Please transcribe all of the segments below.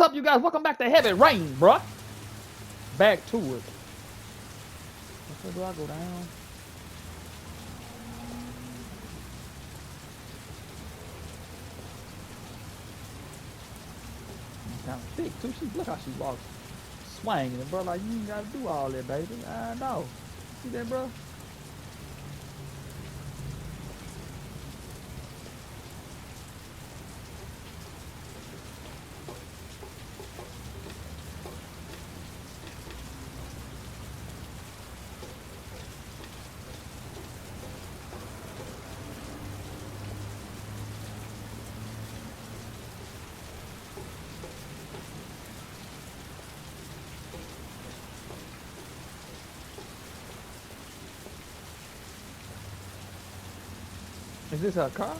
up, you guys? Welcome back to Heavy Rain, bruh. Back to it. Where do I go down? Kind of thick too. Look how she walks, swinging it, bro. Like you ain't gotta do all that, baby. I know. See that, bro? Is this her car?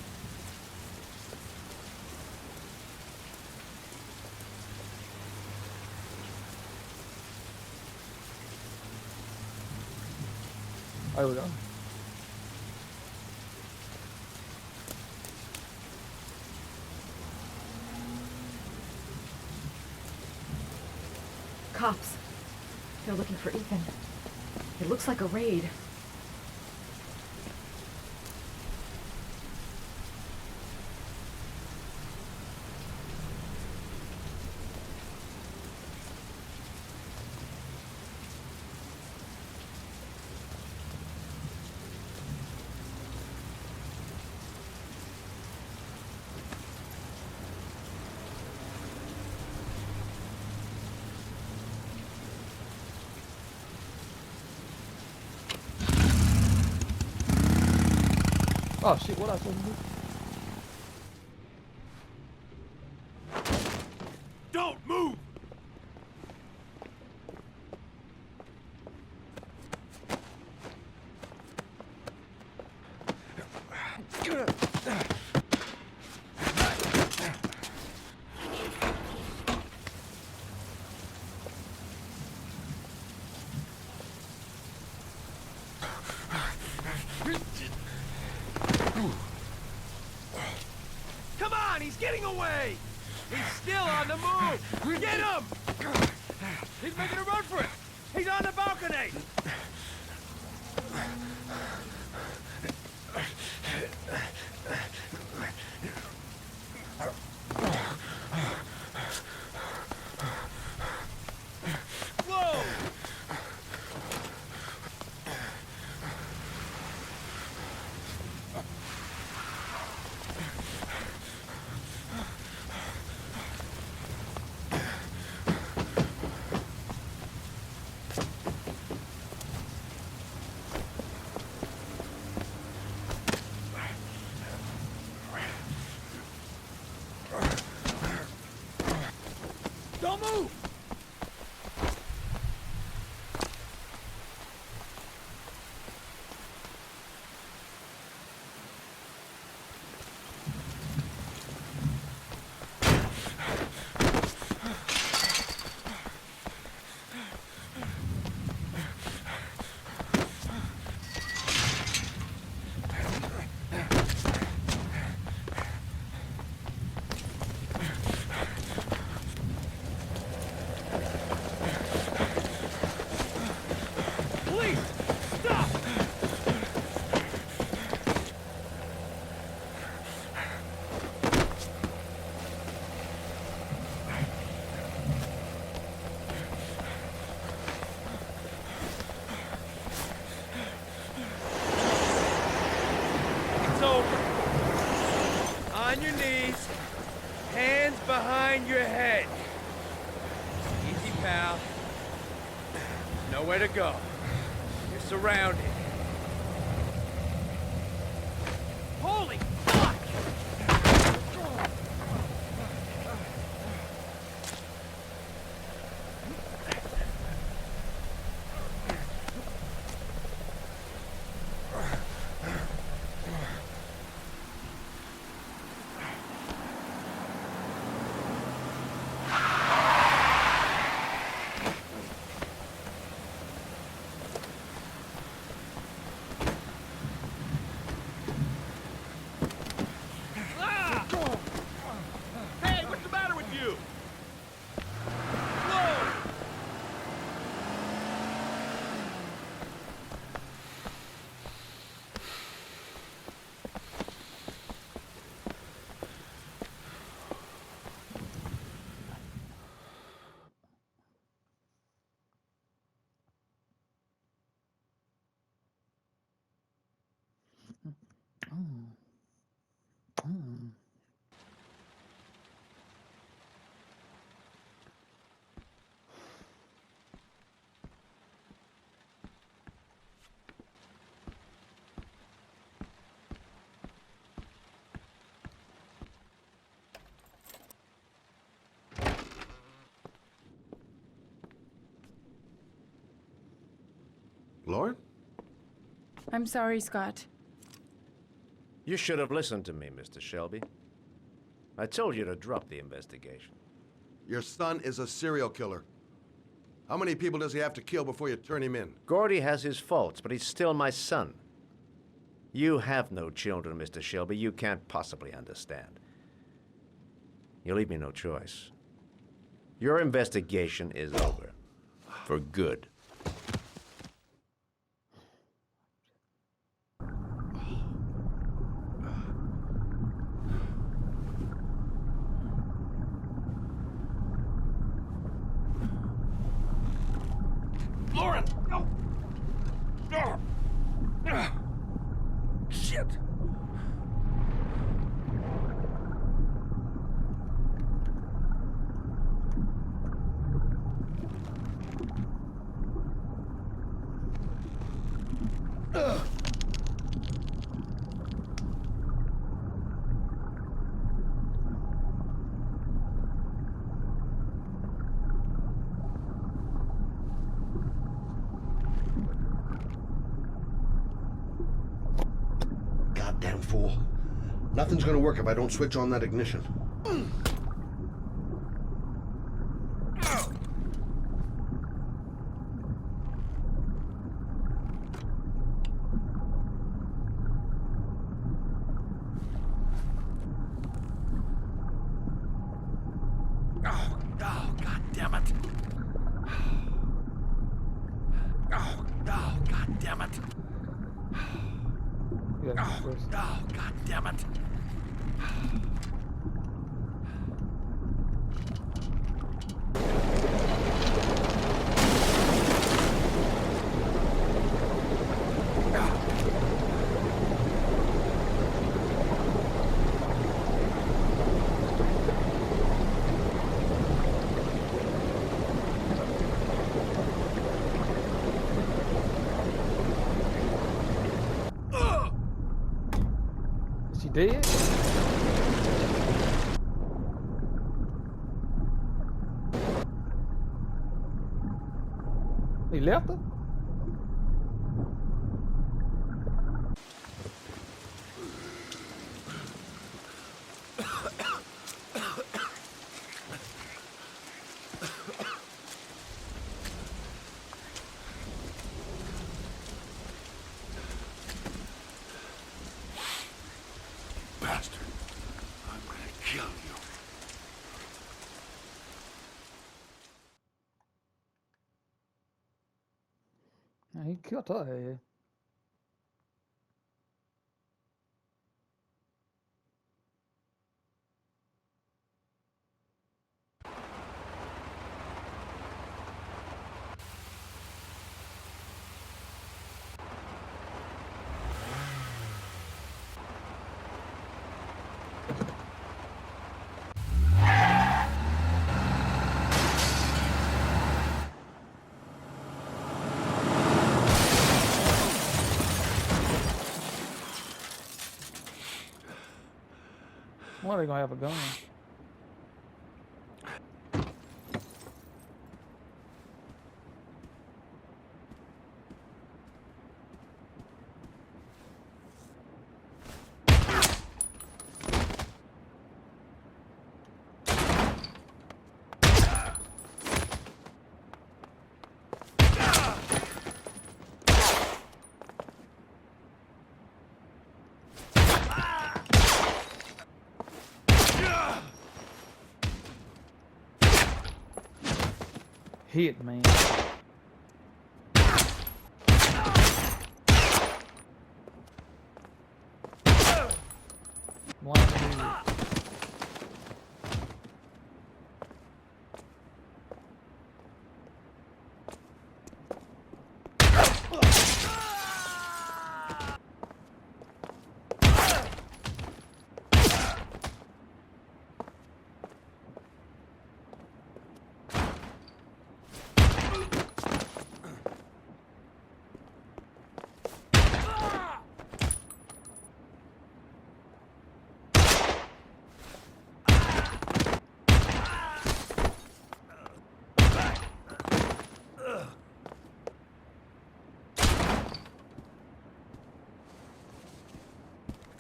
Oh, here we go. Cops. They're looking for Ethan. It looks like a raid. Oh shit, what I supposed to do? Don't move! Come on, he's getting away! He's still on the move! Get him! He's making a run for it! He's on the balcony! Whoa! Don't move! Police! Stop! It's over. On your knees, hands behind your head. Easy, pal. Nowhere to go. You're surrounded. Holy fuck! Lauren? I'm sorry, Scott. You should have listened to me, Mr. Shelby. I told you to drop the investigation. Your son is a serial killer. How many people does he have to kill before you turn him in? Gordy has his faults, but he's still my son. You have no children, Mr. Shelby. You can't possibly understand. You leave me no choice. Your investigation is over. For good. Lauren! No! Shit! Goddamn fool. Nothing's gonna work if I don't switch on that ignition. Oh, God damn it. Oh, God damn it. You gotta go first. Oh, God damn it. Is she dead? He left her? Bastard. I'm gonna kill you. Nah, he killed her head. Why are they gonna have a gun? Hit, man. One hit.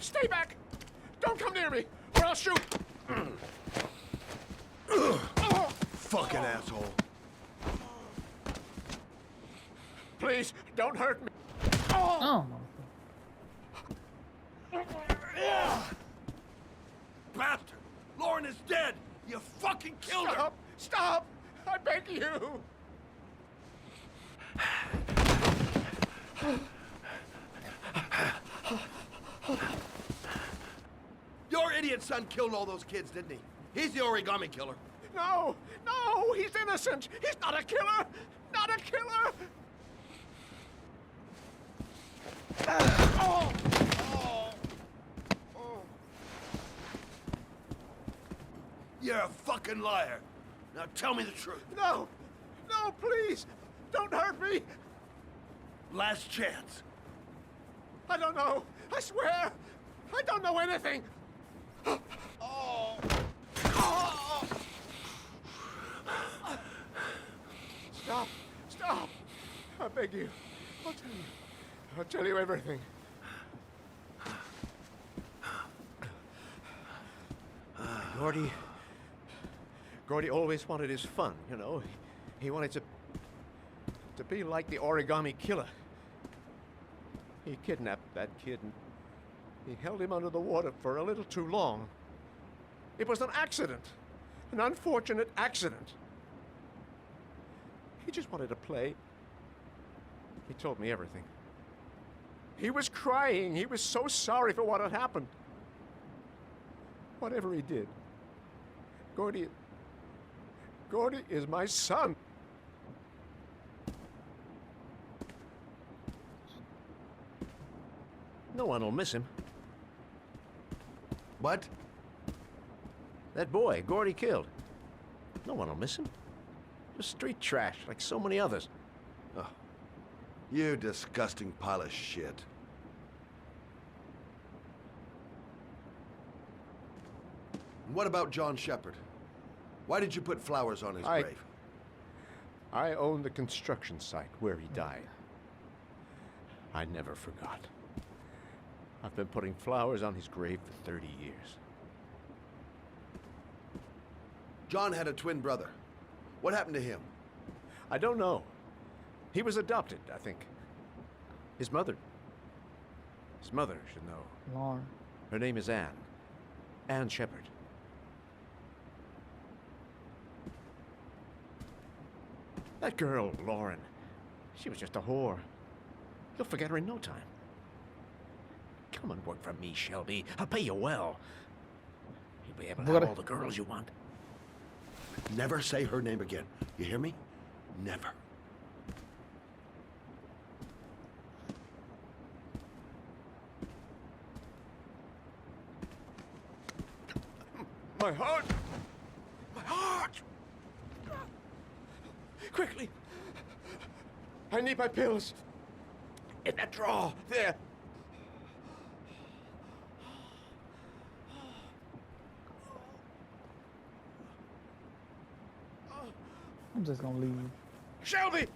Stay back! Don't come near me, or I'll shoot! Fucking asshole. Please, don't hurt me. Oh, Bastard! Lauren is dead! You fucking killed her! Stop! Stop! I beg you! Your idiot son killed all those kids, didn't he? He's the origami killer. No! No! He's innocent! He's not a killer! Not a killer! Oh! Oh! Oh! You're a fucking liar. Now tell me the truth. No! No, please! Don't hurt me! Last chance. I don't know! I swear! I don't know anything! Oh! Oh! Stop! Stop! I beg you. I'll tell you. I'll tell you everything. Gordy always wanted his fun, you know. He wanted to be like the origami killer. He kidnapped that kid and he held him under the water for a little too long. It was an accident, an unfortunate accident. He just wanted to play. He told me everything. He was crying. He was so sorry for what had happened. Whatever he did, Gordy is my son. No one will miss him. What? That boy, Gordy killed. No one will miss him. Just street trash, like so many others. Oh, you disgusting pile of shit. And what about John Shepard? Why did you put flowers on his grave? I own the construction site where he died. I never forgot. I've been putting flowers on his grave for 30 years. John had a twin brother. What happened to him? I don't know. He was adopted, I think. His mother should know. Lauren. Her name is Anne. Anne Shepard. That girl, Lauren, she was just a whore. You'll forget her in no time. Come and work for me, Shelby. I'll pay you well. You'll be able to have all the girls you want. Never say her name again. You hear me? Never. My heart! My heart! Quickly! I need my pills. In that drawer, there. I'm just gonna leave. Shelby!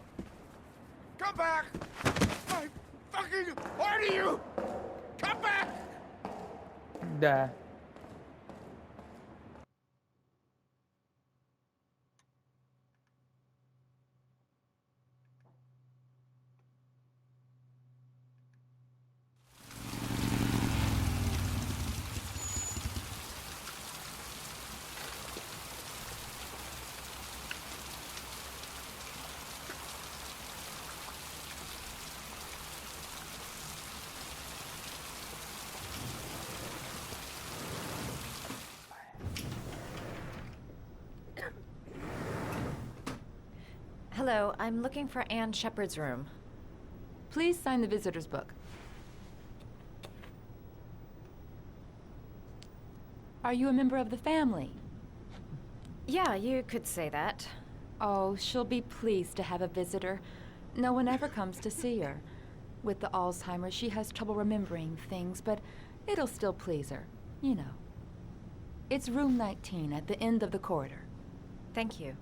Come back! I fucking order you! Come back! Die. Hello, I'm looking for Anne Shepard's room. Please sign the visitor's book. Are you a member of the family? Yeah, you could say that. Oh, she'll be pleased to have a visitor. No one ever comes to see her. With the Alzheimer's, she has trouble remembering things, but it'll still please her. You know. It's room 19 at the end of the corridor. Thank you.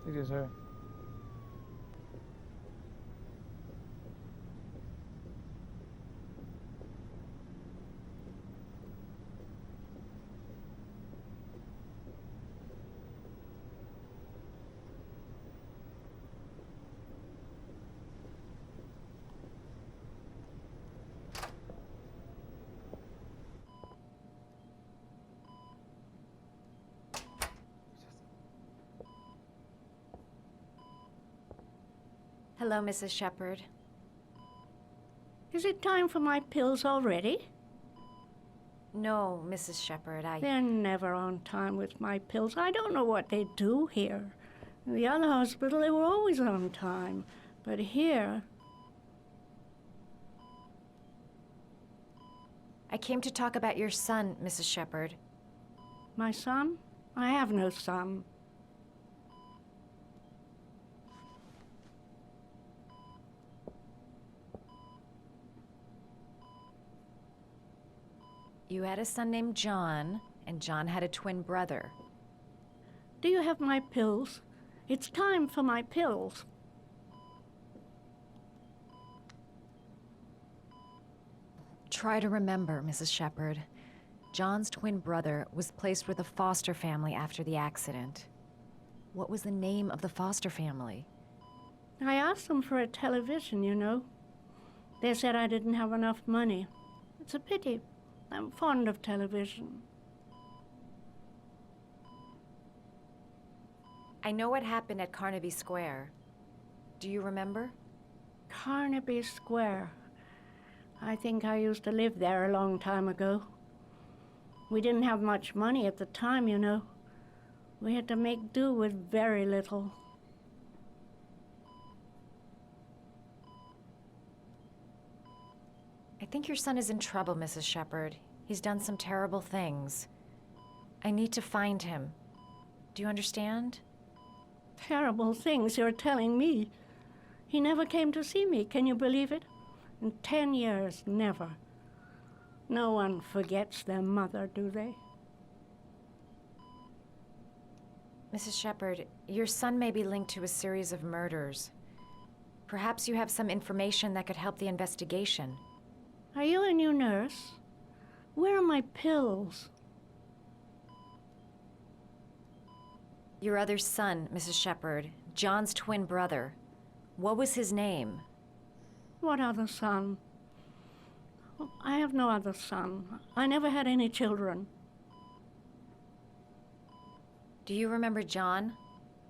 Look at her. Hello, Mrs. Shepherd. Is it time for my pills already? No, Mrs. Shepherd, They're never on time with my pills. I don't know what they do here. In the other hospital, they were always on time. But here, I came to talk about your son, Mrs. Shepherd. my son? I have no son. You had a son named John, and John had a twin brother. Do you have my pills? It's time for my pills. Try to remember, Mrs. Shepherd. John's twin brother was placed with a foster family after the accident. What was the name of the foster family? I asked them for a television, you know. They said I didn't have enough money. It's a pity. I'm fond of television. I know what happened at Carnaby Square. Do you remember? Carnaby Square. I think I used to live there a long time ago. We didn't have much money at the time, you know. We had to make do with very little. I think your son is in trouble, Mrs. Shepherd. He's done some terrible things. I need to find him. Do you understand? Terrible things you're telling me. He never came to see me, can you believe it? In 10 years, never. No one forgets their mother, do they? Mrs. Shepherd, your son may be linked to a series of murders. Perhaps you have some information that could help the investigation. Are you a new nurse? Where are my pills? Your other son, Mrs. Shepherd, John's twin brother. What was his name? What other son? Oh, I have no other son. I never had any children. Do you remember John?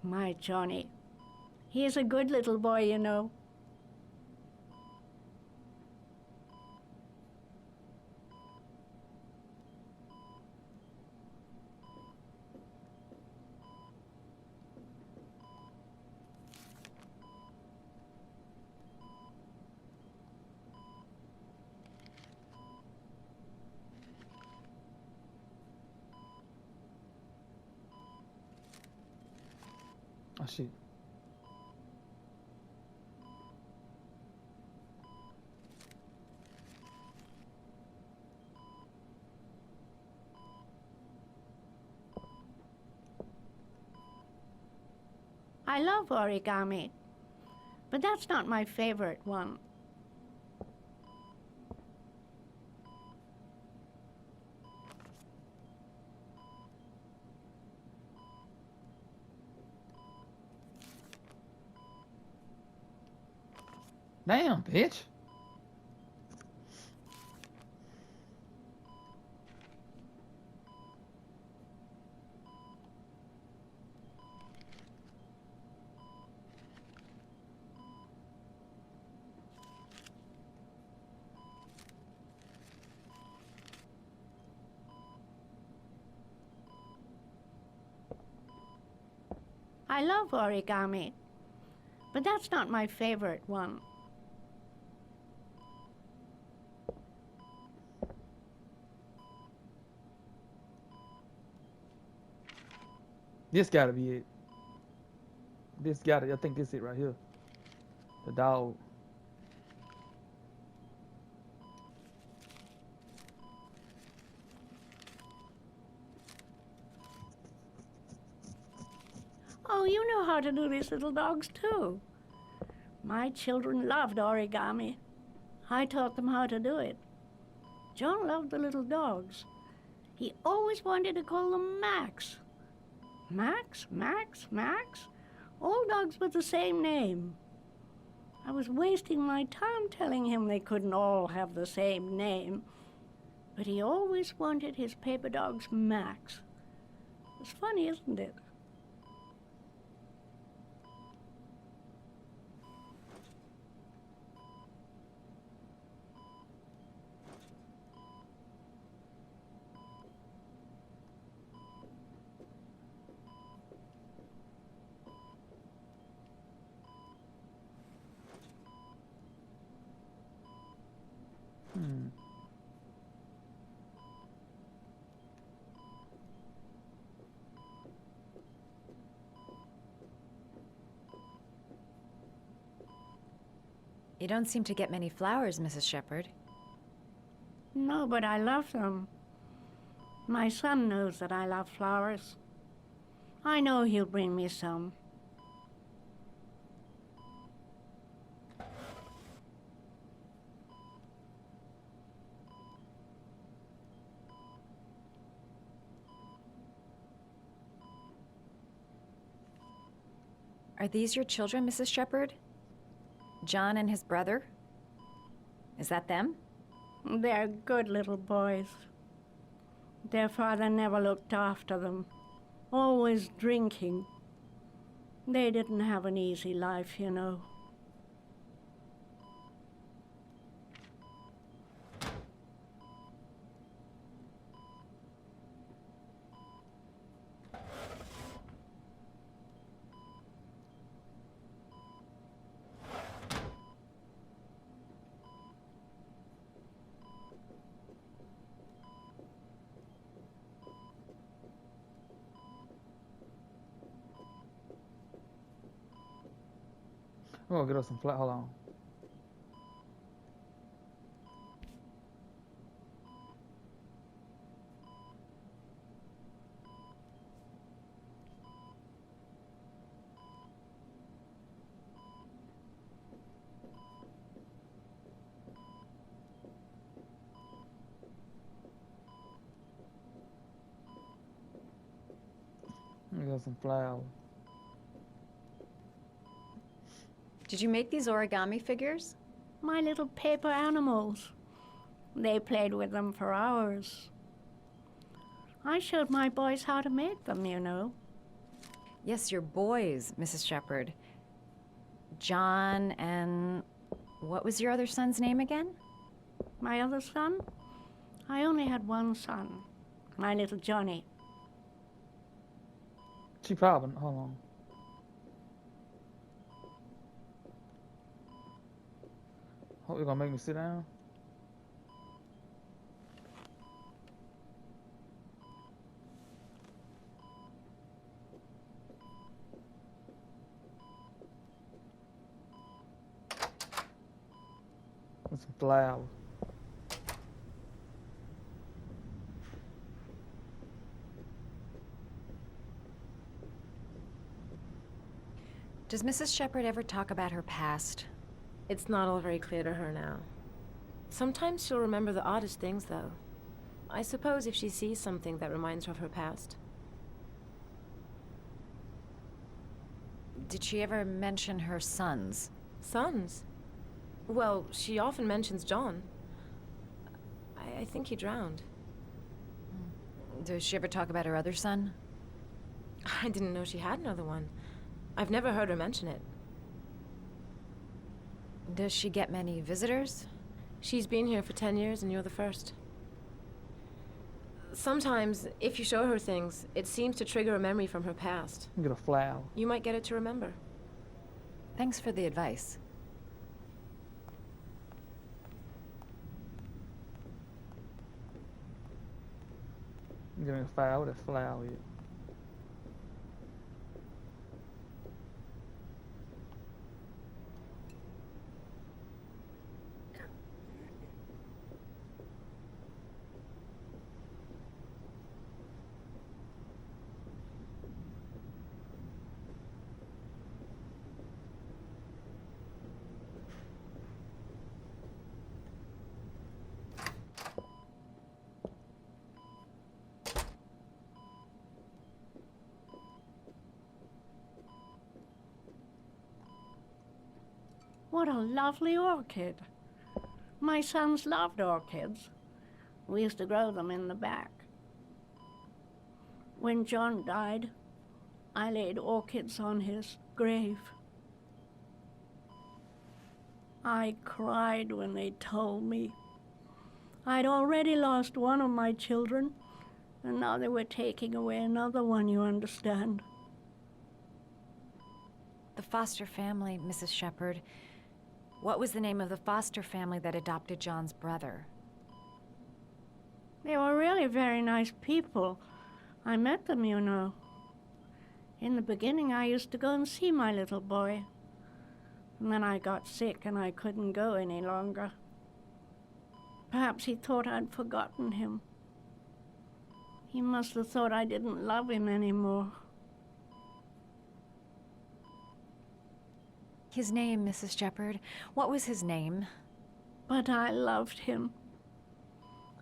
My Johnny. He is a good little boy, you know. Oh shit. I love origami, but that's not my favorite one. Damn, bitch. I love origami, but that's not my favorite one. This gotta be it. I think this is it right here. The dog. Oh, you know how to do these little dogs, too. My children loved origami. I taught them how to do it. John loved the little dogs. He always wanted to call them Max. Max, Max, Max? All dogs with the same name. I was wasting my time telling him they couldn't all have the same name. But he always wanted his paper dogs Max. It's funny, isn't it? You don't seem to get many flowers, Mrs. Shepherd. No, but I love them. My son knows that I love flowers. I know he'll bring me some. Are these your children, Mrs. Shepherd? John and his brother? Is that them? They're good little boys. Their father never looked after them, always drinking. They didn't have an easy life, you know. I'm gonna get us some flat. Hold on. We got some flowers. Did you make these origami figures? My little paper animals. They played with them for hours. I showed my boys how to make them, you know. Yes, your boys, Mrs. Shepherd. John and... what was your other son's name again? My other son? I only had one son, my little Johnny. She probably. Hold on. Hope you're gonna make me sit down. With some flowers. Does Mrs. Shepherd ever talk about her past? It's not all very clear to her now. Sometimes she'll remember the oddest things, though. I suppose if she sees something that reminds her of her past. Did she ever mention her sons? Sons? Well, she often mentions John. I think he drowned. Does she ever talk about her other son? I didn't know she had another one. I've never heard her mention it. Does she get many visitors? She's been here for 10 years and you're the first. Sometimes, if you show her things, it seems to trigger a memory from her past. Get a flower. You might get it to remember. Thanks for the advice. Give me a flower. What a flower is. What a lovely orchid. My sons loved orchids. We used to grow them in the back. When John died, I laid orchids on his grave. I cried when they told me. I'd already lost one of my children, and now they were taking away another one, you understand. The foster family, Mrs. Shepherd. What was the name of the foster family that adopted John's brother? They were really very nice people. I met them, you know. In the beginning, I used to go and see my little boy. And then I got sick and I couldn't go any longer. Perhaps he thought I'd forgotten him. He must have thought I didn't love him anymore. His name, Mrs. Shepherd. What was his name? But I loved him.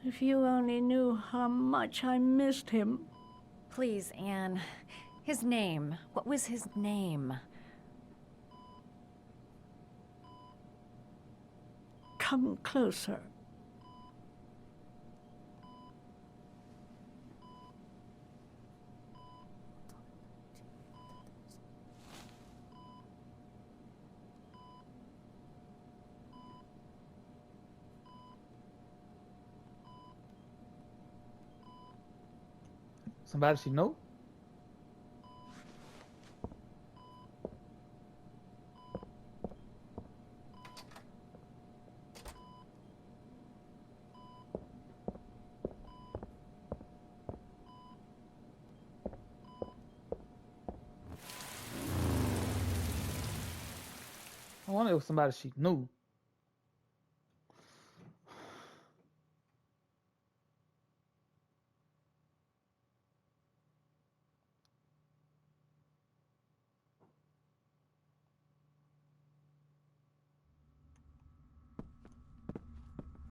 If you only knew how much I missed him. Please, Anne. His name. What was his name? Come closer. Somebody she know? I wonder if somebody she knew.